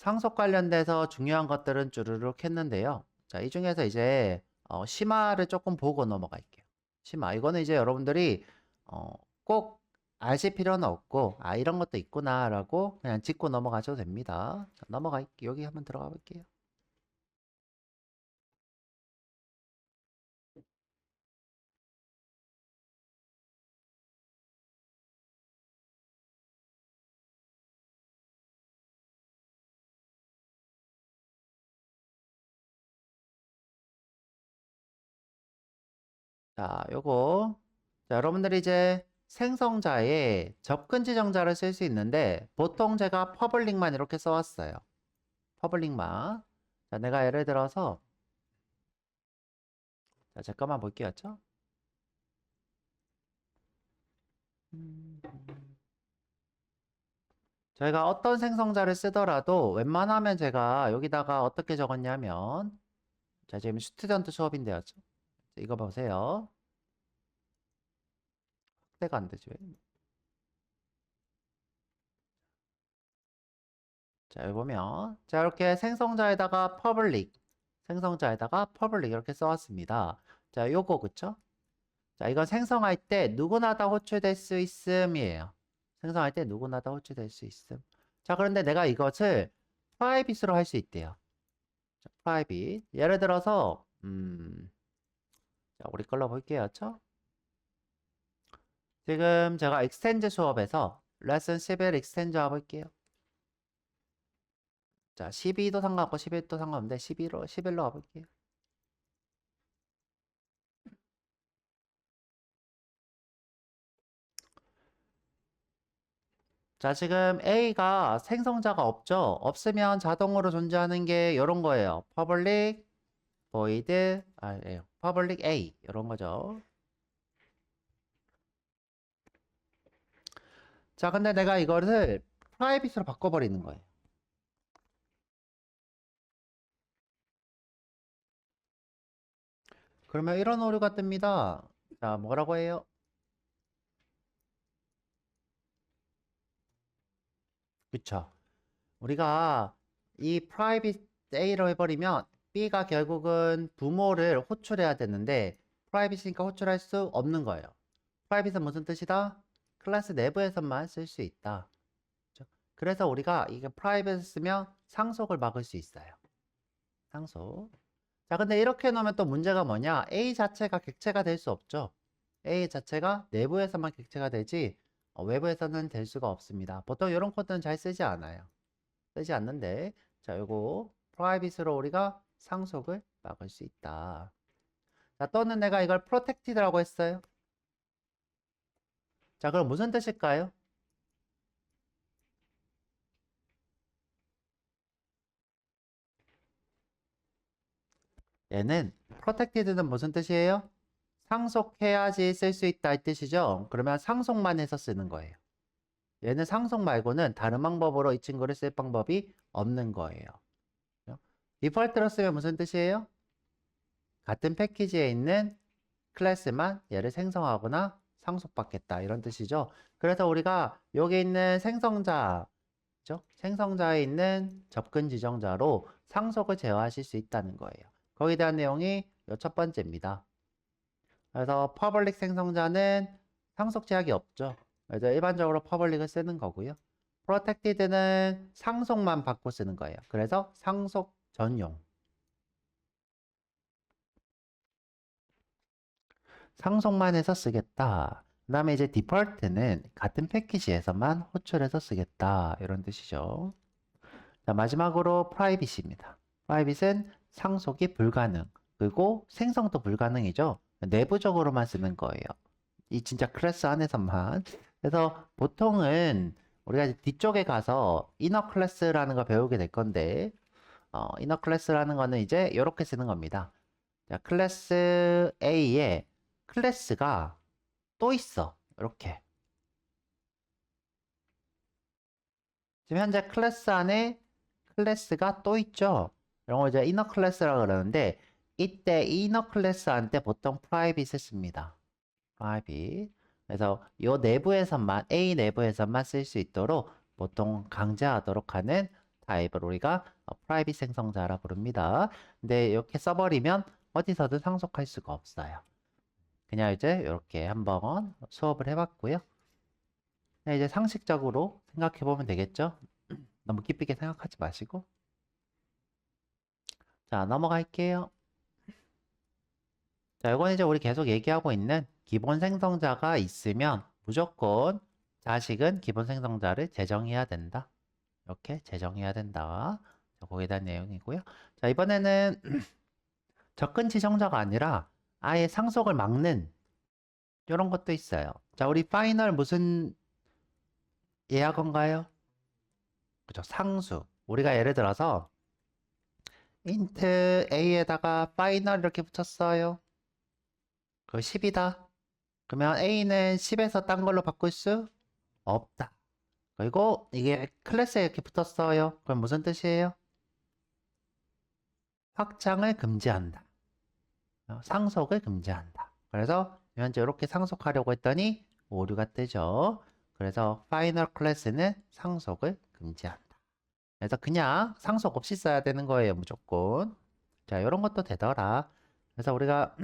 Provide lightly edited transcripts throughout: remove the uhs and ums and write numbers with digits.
상속 관련돼서 중요한 것들은 쭈르륵 했는데요. 자, 이 중에서 이제 심화를 조금 보고 넘어갈게요. 심화. 이거는 이제 여러분들이 꼭 아실 필요는 없고, 아, 이런 것도 있구나라고 그냥 짚고 넘어가셔도 됩니다. 자, 넘어갈게요. 여기 한번 들어가 볼게요. 자, 요거. 자, 여러분들이 이제 생성자에 접근 지정자를 쓸 수 있는데, 보통 제가 퍼블릭만 이렇게 써왔어요. 퍼블릭만. 자, 내가 예를 들어서, 자, 잠깐만 볼게요. 저희가 어떤 생성자를 쓰더라도 웬만하면 제가 여기다가 어떻게 적었냐면, 자, 지금 스튜던트 수업인데요. 이거 보세요. 확대가 안 되죠. 자, 여기 보면, 자, 이렇게 생성자에다가 퍼블릭 이렇게 써왔습니다. 자, 요거, 그쵸? 자, 이건 생성할 때 누구나 다 호출될 수 있음이에요. 생성할 때 누구나 다 호출될 수 있음. 자, 그런데 내가 이것을 프라이빗으로 할 수 있대요. 자, 프라이빗. 예를 들어서, 자, 우리 걸로 볼게요. 지금 제가 익스텐즈 수업에서 레슨 11 익스텐즈 와볼게요. 자, 12도 상관없고 11도 상관없는데 11로 와볼게요. 자, 지금 A가 생성자가 없죠? 없으면 자동으로 존재하는 게 이런 거예요. public void, public A 이런 거죠. 자, 근데 내가 이거를 프라이빗으로 바꿔버리는 거예요. 그러면 이런 오류가 뜹니다. 자, 뭐라고 해요? 그쵸? 우리가 이 private A로 해버리면 B가 결국은 부모를 호출해야 되는데 private니까 호출할 수 없는 거예요. private는 무슨 뜻이다? 클래스 내부에서만 쓸 수 있다. 그쵸? 그래서 우리가 이게 private 쓰면 상속을 막을 수 있어요. 상속. 자, 근데 이렇게 놓으면 또 문제가 뭐냐? A 자체가 객체가 될 수 없죠. A 자체가 내부에서만 객체가 되지 외부에서는 될 수가 없습니다. 보통 이런 코드는 잘 쓰지 않아요. 쓰지 않는데, 자, 요거 프라이빗으로 우리가 상속을 막을 수 있다. 자, 또는 내가 이걸 protected라고 했어요. 자, 그럼 무슨 뜻일까요? 얘는 protected는 무슨 뜻이에요? 상속해야지 쓸 수 있다 이 뜻이죠. 그러면 상속만 해서 쓰는 거예요. 얘는 상속 말고는 다른 방법으로 이 친구를 쓸 방법이 없는 거예요. 디폴트로 쓰면 무슨 뜻이에요? 같은 패키지에 있는 클래스만 얘를 생성하거나 상속받겠다 이런 뜻이죠. 그래서 우리가 여기 있는 생성자, 그죠? 생성자에 있는 접근 지정자로 상속을 제어하실 수 있다는 거예요. 거기에 대한 내용이 첫 번째입니다. 그래서 퍼블릭 생성자는 상속 제약이 없죠. 그래서 일반적으로 퍼블릭을 쓰는 거고요. 프로텍티드는 상속만 받고 쓰는 거예요. 그래서 상속 전용. 상속만 해서 쓰겠다. 그 다음에 이제 디폴트는 같은 패키지에서만 호출해서 쓰겠다. 이런 뜻이죠. 자, 마지막으로 프라이빗입니다. 프라이빗은 상속이 불가능. 그리고 생성도 불가능이죠. 내부적으로만 쓰는 거예요. 이 진짜 클래스 안에서만. 그래서 보통은 우리가 이제 뒤쪽에 가서 이너 클래스라는 거 배우게 될 건데, 이너 클래스라는 거는 이제 이렇게 쓰는 겁니다. 자, 클래스 A에 클래스가 또 있어. 이렇게. 지금 현재 클래스 안에 클래스가 또 있죠. 이런 걸 이제 이너 클래스라고 그러는데 이때 이너 클래스한테 보통 프라이빗을 씁니다. 프라이빗. 그래서 이 내부에서만 A 내부에서만 쓸 수 있도록 보통 강제하도록 하는 타입을 우리가 프라이빗 생성자라 부릅니다. 근데 이렇게 써버리면 어디서든 상속할 수가 없어요. 그냥 이제 이렇게 한번 수업을 해봤고요. 이제 상식적으로 생각해 보면 되겠죠? 너무 깊게 생각하지 마시고. 자, 넘어갈게요. 자, 이건 이제 우리 계속 얘기하고 있는 기본 생성자가 있으면 무조건 자식은 기본 생성자를 제정해야 된다. 이렇게 제정해야 된다. 자, 거기에 대한 내용이고요. 자, 이번에는 접근 지정자가 아니라 아예 상속을 막는 이런 것도 있어요. 자, 우리 파이널 무슨 예약어인가요? 그죠? 상수. 우리가 예를 들어서 int a에다가 파이널 이렇게 붙였어요. 그 10이다. 그러면 a는 10에서 딴 걸로 바꿀 수 없다. 그리고 이게 클래스에 이렇게 붙었어요. 그럼 무슨 뜻이에요? 확장을 금지한다. 상속을 금지한다. 그래서 현재 이렇게 상속하려고 했더니 오류가 뜨죠. 그래서 파이널 클래스는 상속을 금지한다. 그래서 그냥 상속 없이 써야 되는 거예요, 무조건. 자, 이런 것도 되더라. 그래서 우리가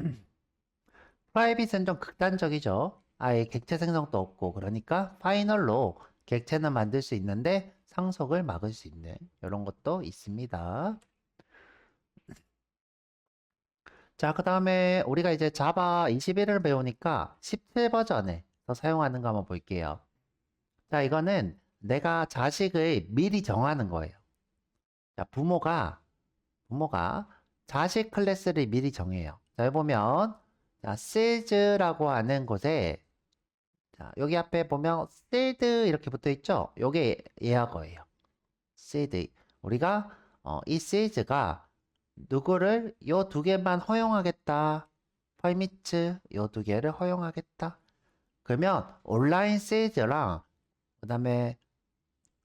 프라이빗은 좀 극단적이죠. 아예 객체 생성도 없고, 그러니까 파이널로 객체는 만들 수 있는데 상속을 막을 수 있는 이런 것도 있습니다. 자, 그 다음에 우리가 이제 자바 21을 배우니까 17 버전에 더 사용하는 거 한번 볼게요. 자, 이거는 내가 자식을 미리 정하는 거예요. 자, 부모가 자식 클래스를 미리 정해요. 자, 여기 보면 자, seeds라고 하는 곳에 자, 여기 앞에 보면 seed 이렇게 붙어 있죠? 요게 예약어예요. seed. 우리가 이 seeds가 누구를 요 두 개만 허용하겠다. permits 요 두 개를 허용하겠다. 그러면 온라인 seeds랑 그다음에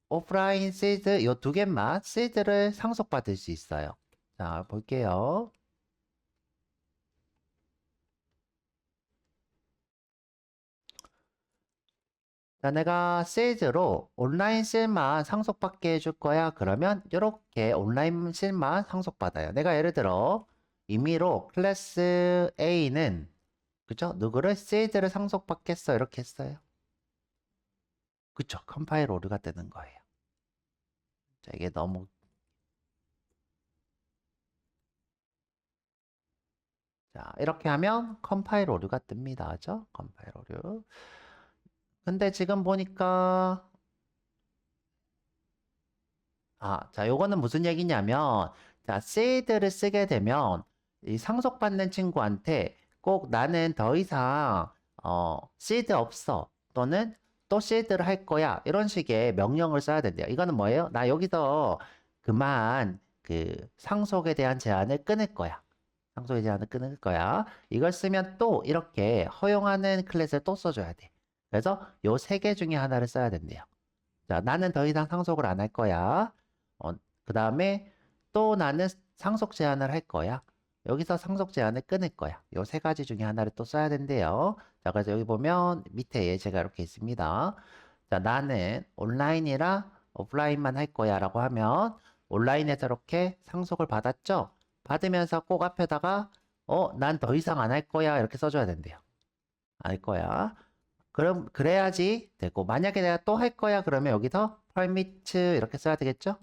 오프라인 seeds 요 두 개만 seeds를 상속받을 수 있어요. 자, 볼게요. 자, 내가 세일즈로 온라인 실만 상속받게 해줄 거야. 그러면 이렇게 온라인 실만 상속받아요. 내가 예를 들어 임의로 클래스 A는 그죠? 누구를 세일즈를 상속받겠어. 이렇게 했어요. 그쵸? 컴파일 오류가 뜨는 거예요. 자, 이게 너무 자, 이렇게 하면 컴파일 오류가 뜹니다. 그죠? 컴파일 오류. 근데 지금 보니까 자, 요거는 무슨 얘기냐면, 자, seed를 쓰게 되면, 이 상속받는 친구한테 꼭 나는 더 이상, seed 없어. 또는 또 seed를 할 거야. 이런 식의 명령을 써야 된대요. 이거는 뭐예요? 나 여기서 그만 그 상속에 대한 제한을 끊을 거야. 상속에 제한을 끊을 거야. 이걸 쓰면 또 이렇게 허용하는 클래스를 또 써줘야 돼. 그래서 요 세 개 중에 하나를 써야 된대요. 자, 나는 더 이상 상속을 안 할 거야. 그 다음에 또 나는 상속 제한을 할 거야. 여기서 상속 제한을 끊을 거야. 요 세 가지 중에 하나를 또 써야 된대요. 자, 그래서 여기 보면 밑에 예제가 이렇게 있습니다. 자, 나는 온라인이라 오프라인만 할 거야 라고 하면 온라인에서 이렇게 상속을 받았죠? 받으면서 꼭 앞에다가 난 더 이상 안 할 거야 이렇게 써줘야 된대요. 할 거야. 그럼 그래야지 되고 만약에 내가 또 할 거야 그러면 여기서 permit 이렇게 써야 되겠죠?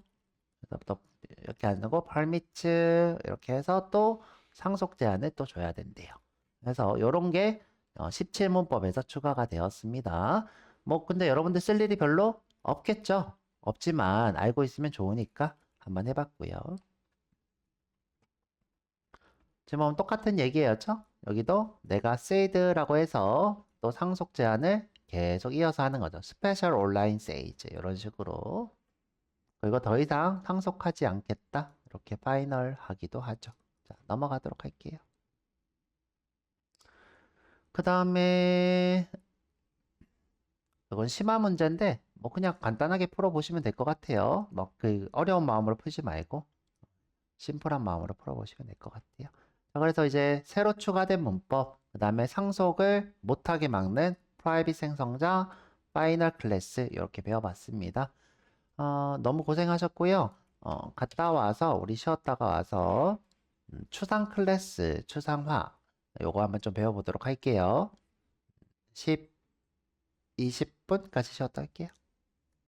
그래서 또 이렇게 안 하고 permit 이렇게 해서 또 상속 제한을 또 줘야 된대요. 그래서 이런 게 17문법에서 추가가 되었습니다. 뭐 근데 여러분들 쓸 일이 별로 없겠죠? 없지만 알고 있으면 좋으니까 한번 해봤고요. 지금 똑같은 얘기예요. 여기도 내가 said라고 해서 또 상속 제한을 계속 이어서 하는 거죠. 스페셜 온라인 세이즈 이런 식으로. 그리고 더 이상 상속하지 않겠다. 이렇게 파이널 하기도 하죠. 자, 넘어가도록 할게요. 그 다음에 이건 심화 문제인데 뭐 그냥 간단하게 풀어보시면 될 것 같아요. 뭐 그 어려운 마음으로 풀지 말고 심플한 마음으로 풀어보시면 될 것 같아요. 자, 그래서 이제 새로 추가된 문법, 그 다음에 상속을 못하게 막는 프라이빗 생성자, 파이널 클래스 이렇게 배워봤습니다. 너무 고생하셨고요. 갔다 와서 우리 쉬었다가 와서 추상 클래스, 추상화 요거 한번 좀 배워보도록 할게요. 20분까지 쉬었다 할게요.